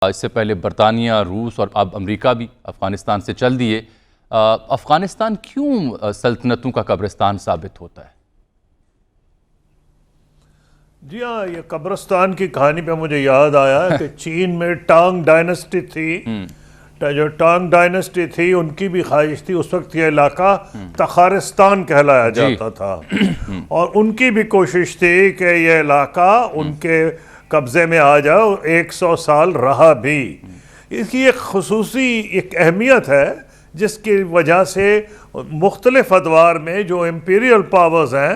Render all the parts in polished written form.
اس سے پہلے برطانیہ، روس اور اب امریکہ بھی افغانستان سے چل دیے۔ افغانستان کیوں سلطنتوں کا قبرستان ثابت ہوتا ہے؟ جی ہاں، یہ قبرستان کی کہانی پہ مجھے یاد آیا کہ چین میں ٹانگ ڈائنسٹی تھی، جو ٹانگ ڈائنسٹی تھی ان کی بھی خواہش تھی، اس وقت یہ علاقہ تخارستان کہلایا جاتا تھا، اور ان کی بھی کوشش تھی کہ یہ علاقہ ان کے قبضے میں آ جاؤ، 100 سال رہا بھی۔ اس کی ایک خصوصی ایک اہمیت ہے جس کی وجہ سے مختلف ادوار میں جو امپیریل پاورز ہیں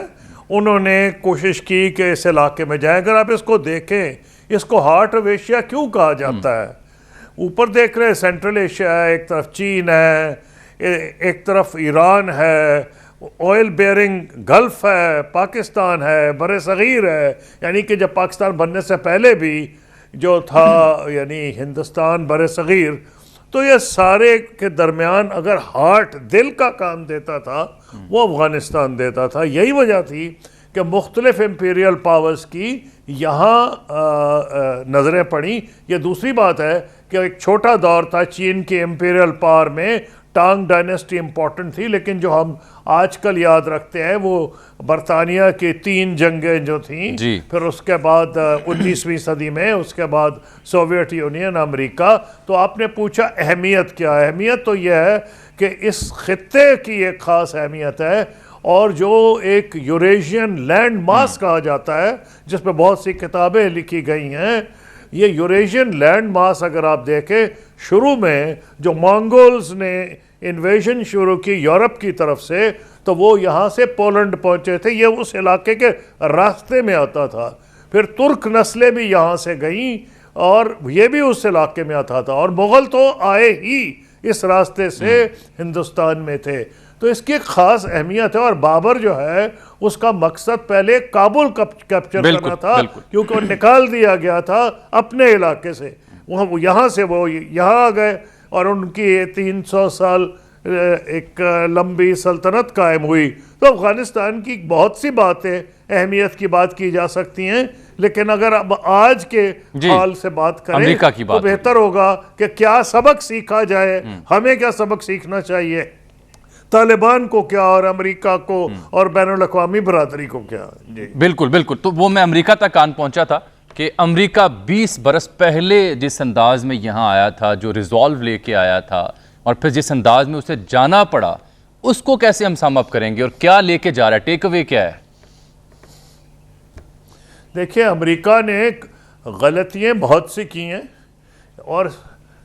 انہوں نے کوشش کی کہ اس علاقے میں جائیں۔ اگر آپ اس کو دیکھیں، اس کو ہارٹ آف ایشیا کیوں کہا جاتا ہے؟ اوپر دیکھ رہے ہیں سینٹرل ایشیا ہے، ایک طرف چین ہے، ایک طرف ایران ہے، آئل بیئرنگ گلف ہے، پاکستان ہے، بر صغیر ہے، یعنی کہ جب پاکستان بننے سے پہلے بھی جو تھا یعنی ہندوستان بر صغیر، تو یہ سارے کے درمیان اگر ہارٹ دل کا کام دیتا تھا وہ افغانستان دیتا تھا۔ یہی وجہ تھی کہ مختلف امپیریل پاورز کی یہاں نظریں پڑیں۔ یہ دوسری بات ہے کہ ایک چھوٹا دور تھا چین کے امپیریل پاور میں، ٹانگ ڈائنسٹی امپورٹنٹ تھی، لیکن جو ہم آج کل یاد رکھتے ہیں وہ برطانیہ کی 3 جنگیں جو تھیں، پھر اس کے بعد 19ویں صدی میں، اس کے بعد سوویت یونین، امریکہ۔ تو آپ نے پوچھا اہمیت کیا ہے؟ اہمیت تو یہ ہے کہ اس خطے کی ایک خاص اہمیت ہے، اور جو ایک یوریشین لینڈ ماس کہا جاتا ہے جس پہ بہت سی کتابیں لکھی گئی ہیں، یہ یوریشین لینڈ ماس اگر آپ دیکھیں، شروع میں جو مانگولز نے انویژن شروع کی یورپ کی طرف سے، تو وہ یہاں سے پولینڈ پہنچے تھے، یہ اس علاقے کے راستے میں آتا تھا۔ پھر ترک نسلیں بھی یہاں سے گئیں اور یہ بھی اس علاقے میں آتا تھا، اور مغل تو آئے ہی اس راستے سے ہندوستان میں تھے۔ تو اس کی ایک خاص اہمیت ہے، اور بابر جو ہے اس کا مقصد پہلے کابل کیپچر کرنا تھا، کیونکہ وہ نکال دیا گیا تھا اپنے علاقے سے، یہاں سے وہ یہاں آ گئے، اور ان کی 300 سال ایک لمبی سلطنت قائم ہوئی۔ تو افغانستان کی بہت سی باتیں اہمیت کی بات کی جا سکتی ہیں، لیکن اگر اب آج کے حال سے بات کریں تو بہتر ہوگا کہ کیا سبق سیکھا جائے، ہمیں کیا سبق سیکھنا چاہیے، طالبان کو کیا، اور امریکہ کو اور بین الاقوامی برادری کو کیا۔ بالکل بالکل، تو وہ میں امریکہ تک آن پہنچا تھا کہ امریکہ 20 برس پہلے جس انداز میں یہاں آیا تھا، جو ریزالو لے کے آیا تھا، اور پھر جس انداز میں اسے جانا پڑا، اس کو کیسے ہم سم اپ کریں گے اور کیا لے کے جا رہا ہے؟ ٹیک اوے کیا ہے؟ دیکھیں، امریکہ نے غلطیاں بہت سی کی ہیں، اور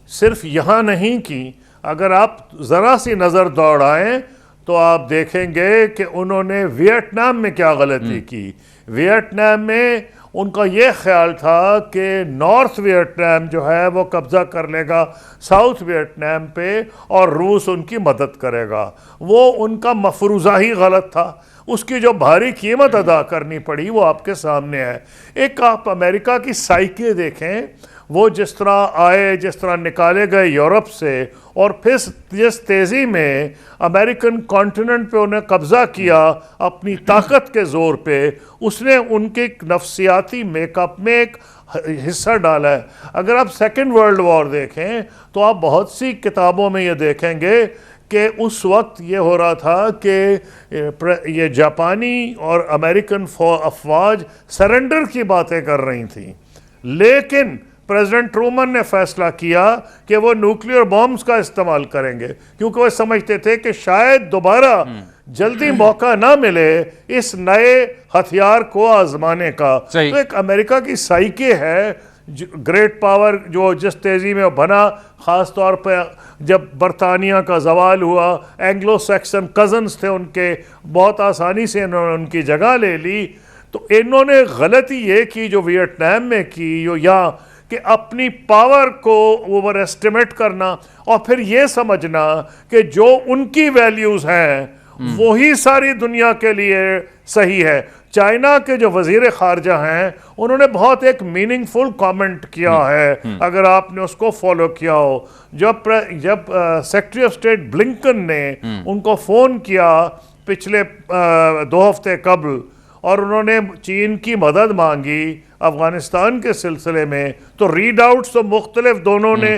صرف یہاں نہیں کی۔ اگر آپ ذرا سی نظر دوڑائیں تو آپ دیکھیں گے کہ انہوں نے ویتنام میں کیا غلطی کی۔ ویتنام میں ان کا یہ خیال تھا کہ نارتھ ویتنام جو ہے وہ قبضہ کر لے گا ساؤتھ ویتنام پہ، اور روس ان کی مدد کرے گا۔ وہ ان کا مفروضہ ہی غلط تھا، اس کی جو بھاری قیمت ادا کرنی پڑی وہ آپ کے سامنے ہے۔ ایک آپ امریکہ کی سائیکی دیکھیں، وہ جس طرح آئے، جس طرح نکالے گئے یورپ سے، اور پھر جس تیزی میں امریکن کانٹیننٹ پہ انہیں قبضہ کیا اپنی طاقت کے زور پہ، اس نے ان کے نفسیاتی میک اپ میں ایک حصہ ڈالا ہے۔ اگر آپ سیکنڈ ورلڈ وار دیکھیں تو آپ بہت سی کتابوں میں یہ دیکھیں گے کہ اس وقت یہ ہو رہا تھا کہ یہ جاپانی اور امریکن افواج سرنڈر کی باتیں کر رہی تھیں، لیکن پریزیڈنٹ ٹرومن نے فیصلہ کیا کہ وہ نیوکلیئر بامز کا استعمال کریں گے، کیونکہ وہ سمجھتے تھے کہ شاید دوبارہ جلدی موقع نہ ملے اس نئے ہتھیار کو آزمانے کا۔ تو ایک امریکہ کی سائیکی ہے، گریٹ پاور جو جس تیزی میں بنا، خاص طور پہ جب برطانیہ کا زوال ہوا، اینگلو سیکسن کزنز تھے ان کے، بہت آسانی سے انہوں نے ان کی جگہ لے لی۔ تو انہوں نے غلطی یہ کی جو ویتنام میں کی، یا کہ اپنی پاور کو اوور ایسٹیمیٹ کرنا، اور پھر یہ سمجھنا کہ جو ان کی ویلیوز ہیں وہی ساری دنیا کے لیے صحیح ہے۔ چائنا کے جو وزیر خارجہ ہیں انہوں نے بہت ایک میننگ فل کامنٹ کیا ہے، اگر آپ نے اس کو فالو کیا ہو۔ جب سیکریٹری آف اسٹیٹ بلنکن نے ان کو فون کیا پچھلے 2 ہفتے قبل، اور انہوں نے چین کی مدد مانگی افغانستان کے سلسلے میں، تو ریڈ آؤٹس تو مختلف دونوں نے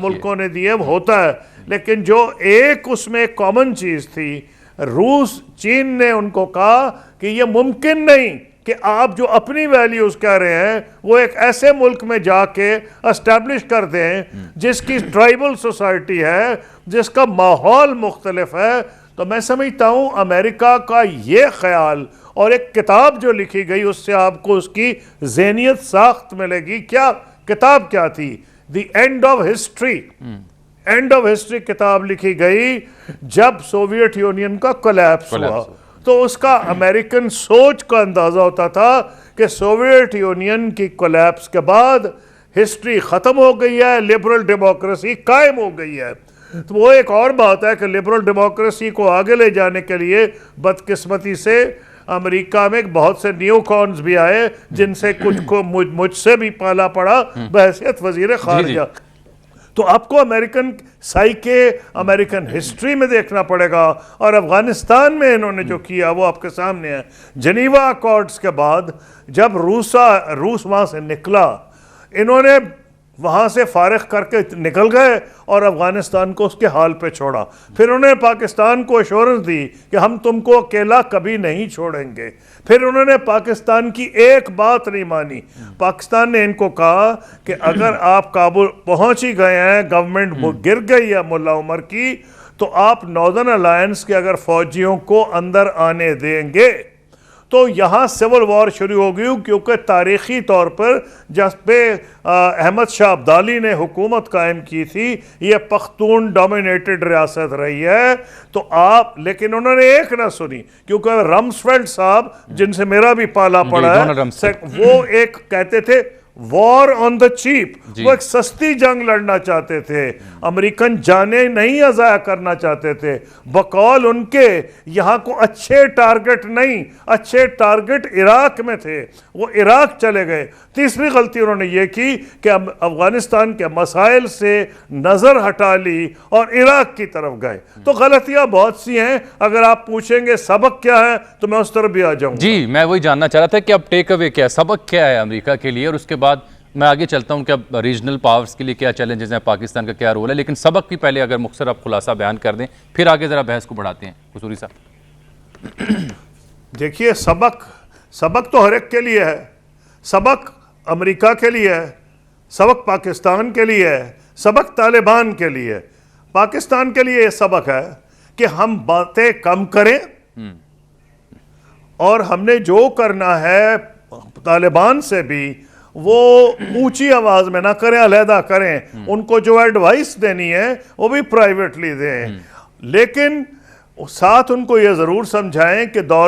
ملکوں نے دیے ہوتا ہے، لیکن جو ایک اس میں کامن چیز تھی، روس چین نے ان کو کہا کہ یہ ممکن نہیں کہ آپ جو اپنی ویلیوز کہہ رہے ہیں وہ ایک ایسے ملک میں جا کے اسٹیبلش کر دیں جس کی ٹرائبل سوسائٹی ہے، جس کا ماحول مختلف ہے۔ تو میں سمجھتا ہوں امریکہ کا یہ خیال، اور ایک کتاب جو لکھی گئی اس سے آپ کو اس کی ذہنیت ساخت ملے گی۔ کیا کتاب کیا تھی؟ The end of history. And of history کتاب لکھی گئی جب سوویت یونین کا کولیپس ہوا، تو اس کا امریکن سوچ کا اندازہ ہوتا تھا کہ سوویت یونین کی کولیپس کے بعد ہسٹری ختم ہو گئی ہے، لبرل ڈیموکریسی قائم ہو گئی ہے۔ تو وہ ایک اور بات ہے کہ لبرل ڈیموکریسی کو آگے لے جانے کے لیے بدقسمتی سے امریکہ میں بہت سے نیو کونز بھی آئے، جن سے کچھ کو مجھ سے بھی پالا پڑا بحیثیت وزیر خارجہ۔ تو آپ کو امریکن سائیکے، امریکن ہسٹری میں دیکھنا پڑے گا، اور افغانستان میں انہوں نے جو کیا وہ آپ کے سامنے ہے۔ جنیوا اکارڈز کے بعد جب روس وہاں سے نکلا، انہوں نے وہاں سے فارغ کر کے نکل گئے اور افغانستان کو اس کے حال پہ چھوڑا۔ پھر انہوں نے پاکستان کو ایشورنس دی کہ ہم تم کو اکیلا کبھی نہیں چھوڑیں گے۔ پھر انہوں نے پاکستان کی ایک بات نہیں مانی۔ پاکستان نے ان کو کہا کہ اگر آپ کابل پہنچ ہی گئے ہیں، گورنمنٹ گر گئی ہے ملا عمر کی، تو آپ ناردرن الائنس کے اگر فوجیوں کو اندر آنے دیں گے تو یہاں سول وار شروع ہو گئی، کیونکہ تاریخی طور پر جس پہ احمد شاہ ابدالی نے حکومت قائم کی تھی، یہ پختون ڈومینیٹڈ ریاست رہی ہے۔ تو آپ، لیکن انہوں نے ایک نہ سنی، کیونکہ رمسفیلڈ صاحب جن سے میرا بھی پالا پڑا ہے، وہ ایک کہتے تھے وار آن دا چیپ، وہ ایک سستی جنگ لڑنا چاہتے تھے، امریکن جانیں نہیں ضائع کرنا چاہتے تھے۔ بقول ان کے یہاں کو اچھے ٹارگٹ نہیں، اچھے ٹارگٹ عراق میں تھے، وہ عراق چلے گئے۔ تیسری غلطی انہوں نے یہ کی کہ افغانستان کے مسائل سے نظر ہٹا لی اور عراق کی طرف گئے۔ تو غلطیاں بہت سی ہیں، اگر آپ پوچھیں گے سبق کیا ہے تو میں اس طرف بھی آ جاؤں گا۔ جی، میں وہی جاننا چاہ رہا تھا کہ اب ٹیک اوے کیا ہے، سبق کیا ہے امریکہ کے لیے، اور اس کے بعد میں آگے چلتا ہوں کہ اب ریجنل پاورز کے لیے کیا چیلنجز ہیں، پاکستان کا کیا رول ہے، لیکن سبق بھی پہلے اگر مختصر آپ خلاصہ بیان کر دیں، پھر آگے ذرا بحث کو بڑھاتے ہیں قصوری صاحب۔ دیکھیے، سبق تو ہر ایک کے لیے ہے، سبق امریکہ کے لیے ہے، سبق پاکستان کے لیے ہے، سبق طالبان کے لیے ہے۔ پاکستان کے لیے یہ سبق ہے کہ ہم باتیں کم کریں، اور ہم نے جو کرنا ہے طالبان سے بھی وہ اونچی آواز میں نہ کریں، علیحدہ کریں، ان کو جو ایڈوائس دینی ہے وہ بھی پرائیویٹلی دیں، لیکن ساتھ ان کو یہ ضرور سمجھائیں کہ دور